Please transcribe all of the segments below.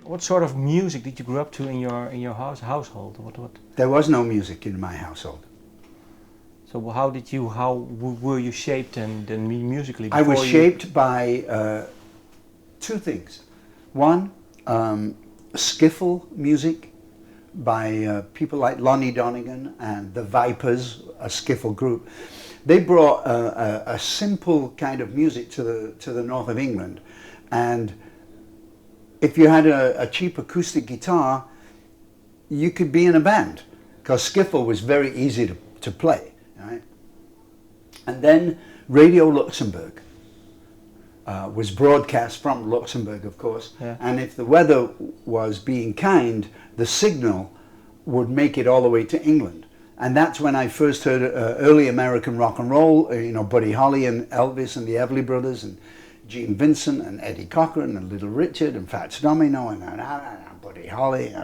What sort of music did you grow up to in your household? What? There was no music in my household. So were you shaped and musically? I was shaped by two things. One, skiffle music by people like Lonnie Donegan and the Vipers, a skiffle group. They brought a simple kind of music to the north of England, and if you had a cheap acoustic guitar, you could be in a band, because skiffle was very easy to play. Right? And then Radio Luxembourg was broadcast from Luxembourg, of course, yeah. And if the weather was being kind, the signal would make it all the way to England. And that's when I first heard early American rock and roll, Buddy Holly and Elvis and the Everly Brothers and Gene Vincent and Eddie Cochran and Little Richard and Fats Domino and Buddy Holly.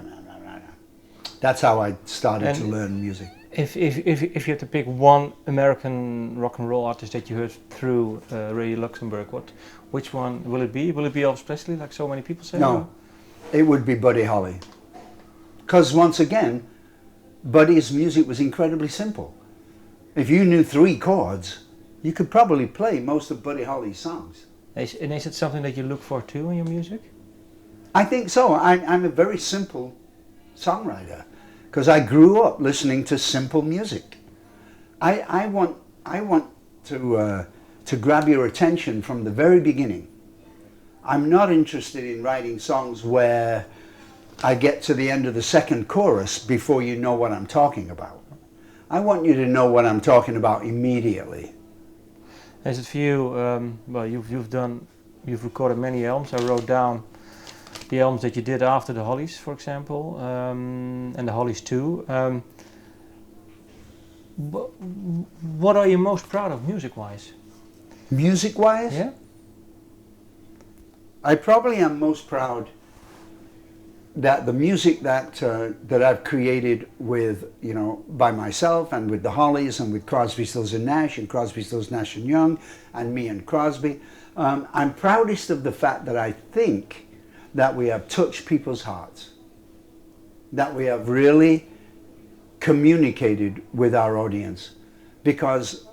That's how I started to learn music. If you had to pick one American rock and roll artist that you heard through Radio Luxembourg, which one will it be? Will it be Elvis Presley, like so many people say? No, it would be Buddy Holly. Because once again, Buddy's music was incredibly simple. If you knew 3 chords, you could probably play most of Buddy Holly's songs. And is it something that you look for too in your music? I think so. I'm a very simple songwriter, because I grew up listening to simple music. I want to grab your attention from the very beginning. I'm not interested in writing songs where I get to the end of the second chorus before you know what I'm talking about. I want you to know what I'm talking about immediately. Is it for you? Well, you've recorded many albums. I wrote down the albums that you did after the Hollies, for example, and the Hollies too. What are you most proud of, music-wise? Music-wise? Yeah. I probably am most proud that the music that I've created with, by myself and with the Hollies and with Crosby, Stills and Nash and Crosby, Stills, Nash and Young and me and Crosby, I'm proudest of the fact that I think that we have touched people's hearts, that we have really communicated with our audience, because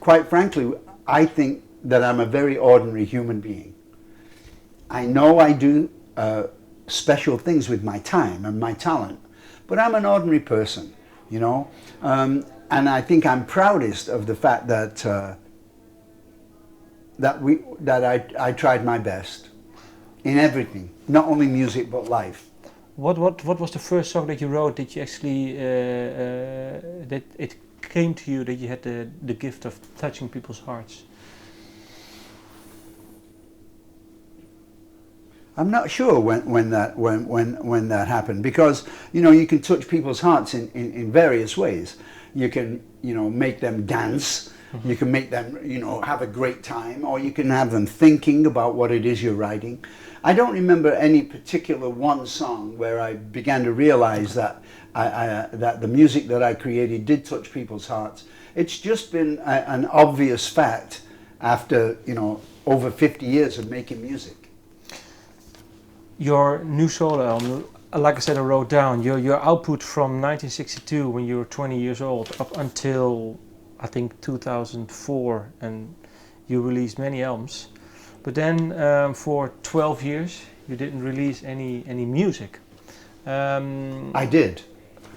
quite frankly, I think that I'm a very ordinary human being. I know I do special things with my time and my talent, but I'm an ordinary person, and I think I'm proudest of the fact that I tried my best in everything, not only music but life. What was the first song that you wrote that you actually that it came to you that you had the gift of touching people's hearts? I'm not sure when that happened, because you can touch people's hearts in various ways. You can make them dance, mm-hmm. You can make them have a great time, or you can have them thinking about what it is you're writing. I don't remember any particular one song where I began to realize that that the music that I created did touch people's hearts. It's just been an obvious fact after over 50 years of making music. Your new solo album, like I said, I wrote down your output from 1962 when you were 20 years old up until I think 2004, and you released many albums. But then for 12 years you didn't release any music. I did.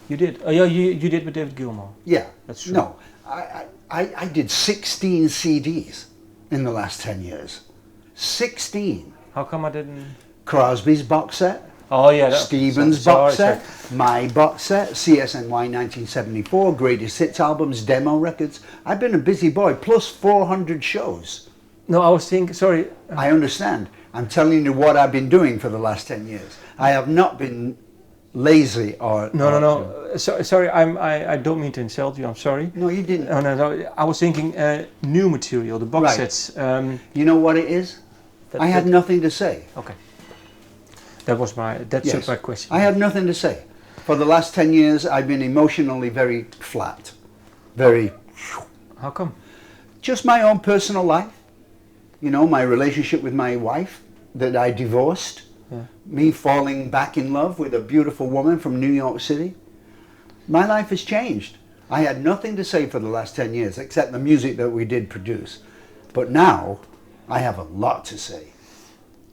You did? Oh yeah, you did with David Gilmour. Yeah, that's true. No, I did 16 CDs in the last 10 years. 16. How come I didn't? Crosby's box set. Oh yeah. Stevens box set. My box set. CSNY 1974. Greatest Hits albums. Demo records. I've been a busy boy. Plus 400 shows. No, I was thinking. Sorry. I understand. I'm telling you what I've been doing for the last 10 years. I have not been lazy or... No. Sorry, I don't mean to insult you. I'm sorry. No, you didn't. No. I was thinking new material, the box sets. You know what it is? I had nothing to say. Okay. That's my question. I have nothing to say. For the last 10 years, I've been emotionally very flat. Very... How come? Just my own personal life. My relationship with my wife that I divorced. Yeah. me falling back in love with a beautiful woman from New York City. My life has changed. I had nothing to say for the last 10 years except the music that we did produce. But now I have a lot to say.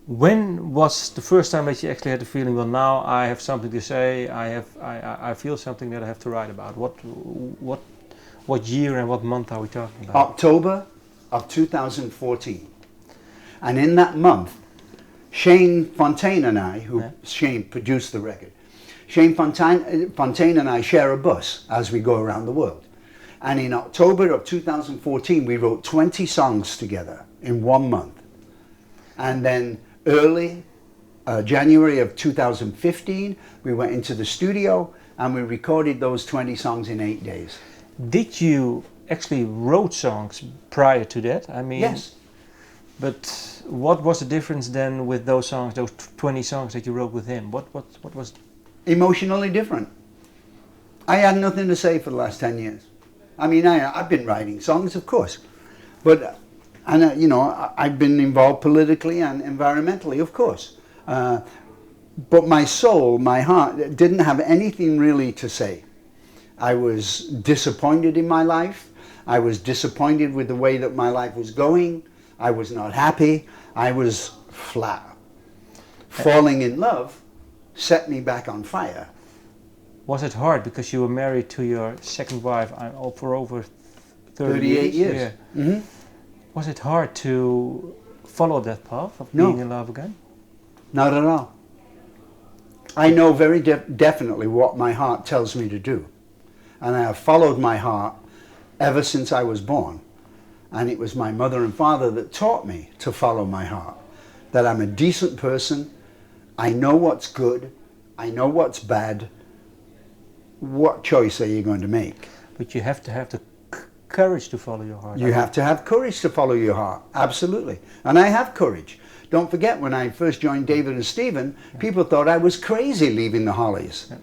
When was the first time that you actually had the feeling, well, now I have something to say, I feel something that I have to write about? What year and what month are we talking about? October of 2014. And in that month, Shane Fontayne and I, Shane produced the record, Shane Fontayne and I share a bus as we go around the world. And in October of 2014, we wrote 20 songs together in 1 month. And then early January of 2015, we went into the studio and we recorded those 20 songs in 8 days. Did you actually wrote songs prior to that? I mean, Yes. But what was the difference then with those songs, those 20 songs that you wrote with him? What was? Emotionally different. I had nothing to say for the last 10 years. I mean, I've been writing songs, of course, but I've been involved politically and environmentally, of course. But my soul, my heart, didn't have anything really to say. I was disappointed in my life. I was disappointed with the way that my life was going. I was not happy. I was flat. Falling in love set me back on fire. Was it hard because you were married to your second wife for over 38 years? Yeah. Mm-hmm. Was it hard to follow that path of No. being in love again? Not at all. I know very definitely what my heart tells me to do. And I have followed my heart ever since I was born. And it was my mother and father that taught me to follow my heart. That I'm a decent person. I know what's good. I know what's bad. What choice are you going to make? But you have to have the courage to follow your heart. You have to have courage to follow your heart. Absolutely. And I have courage. Don't forget, when I first joined David and Stephen, people thought I was crazy leaving the Hollies. Yeah.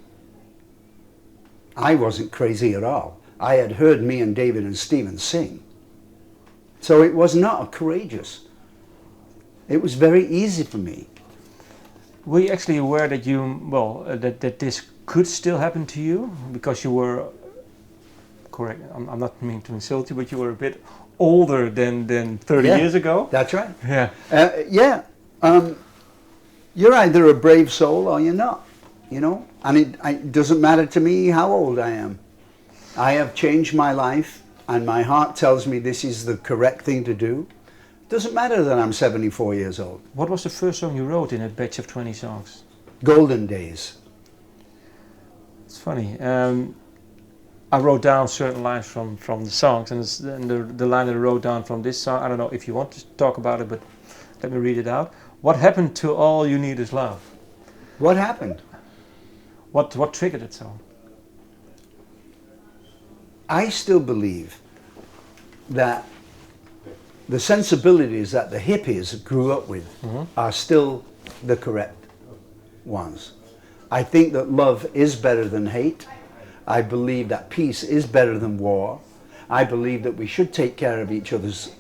I wasn't crazy at all. I had heard me and David and Stephen sing. So it was not courageous. It was very easy for me. Were you actually aware that that this could still happen to you because you were correct? I'm not meaning to insult you, but you were a bit older than 30 years ago. That's right. Yeah. You're either a brave soul or you're not. And it doesn't matter to me how old I am. I have changed my life, and my heart tells me this is the correct thing to do. Doesn't matter that I'm 74 years old. What was the first song you wrote in a batch of 20 songs? Golden Days. It's funny. I wrote down certain lines from the songs, and the line that I wrote down from this song, I don't know if you want to talk about it, but let me read it out. What happened to All You Need Is Love? What happened? What triggered that song? I still believe that the sensibilities that the hippies grew up with are still the correct ones. I think that love is better than hate. I believe that peace is better than war. I believe that we should take care of each other's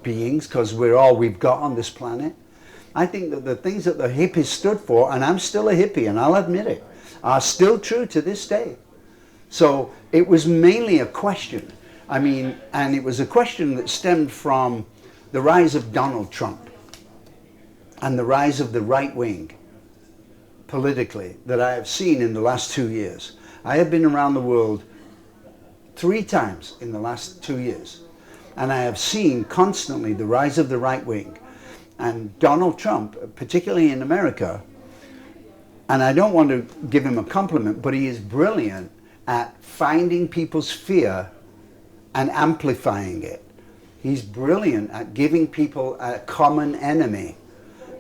beings because we're all we've got on this planet. I think that the things that the hippies stood for, and I'm still a hippie and I'll admit it, are still true to this day. So it was mainly a question. I mean, and it was a question that stemmed from the rise of Donald Trump and the rise of the right wing politically that I have seen in the last 2 years. I have been around the world 3 times in the last 2 years, and I have seen constantly the rise of the right wing. And Donald Trump, particularly in America, and I don't want to give him a compliment, but he is brilliant at finding people's fear and amplifying it. He's brilliant at giving people a common enemy.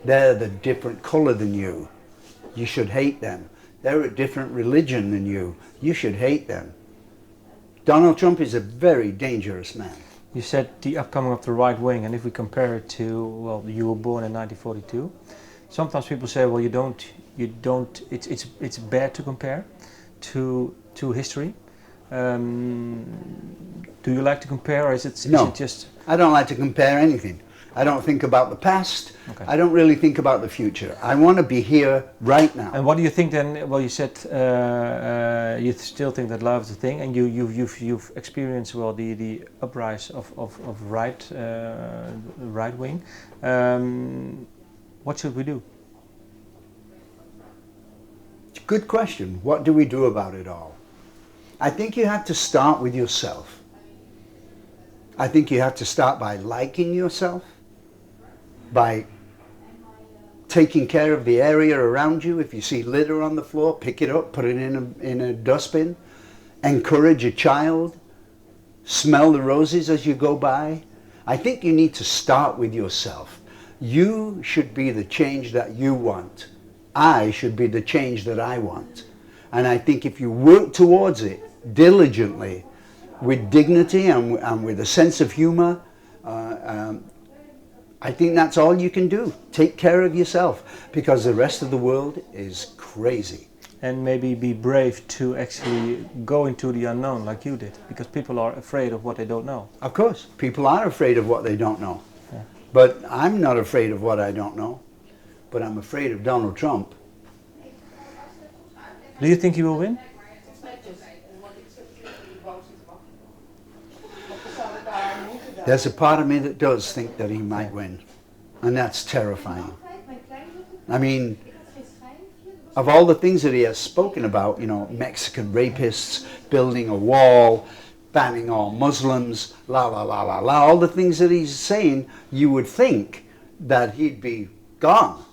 They're the different color than you. You should hate them. They're a different religion than you. You should hate them. Donald Trump is a very dangerous man. You said the upcoming of the right wing, and if we compare it to, well, you were born in 1942. Sometimes people say, well, you don't. It's bad to compare to history. Do you like to compare, or is it No, just? I don't like to compare anything. I don't think about the past. Okay. I don't really think about the future. I want to be here right now. And what do you think then? Well, you said you still think that love is a thing, and you've experienced well the uprise of right wing. What should we do? Good question. What do we do about it all? I think you have to start with yourself. I think you have to start by liking yourself, by taking care of the area around you. If you see litter on the floor, pick it up, put it in a dustbin. Encourage a child. Smell the roses as you go by. I think you need to start with yourself. You should be the change that you want. I should be the change that I want. And I think if you work towards it diligently, with dignity and with a sense of humor, I think that's all you can do. Take care of yourself, because the rest of the world is crazy. And maybe be brave to actually go into the unknown like you did, because people are afraid of what they don't know. Of course, people are afraid of what they don't know. Yeah. But I'm not afraid of what I don't know. But I'm afraid of Donald Trump. Do you think he will win? There's a part of me that does think that he might win. And that's terrifying. I mean, of all the things that he has spoken about, you know, Mexican rapists, building a wall, banning all Muslims, la la la la la, all the things that he's saying, you would think that he'd be gone.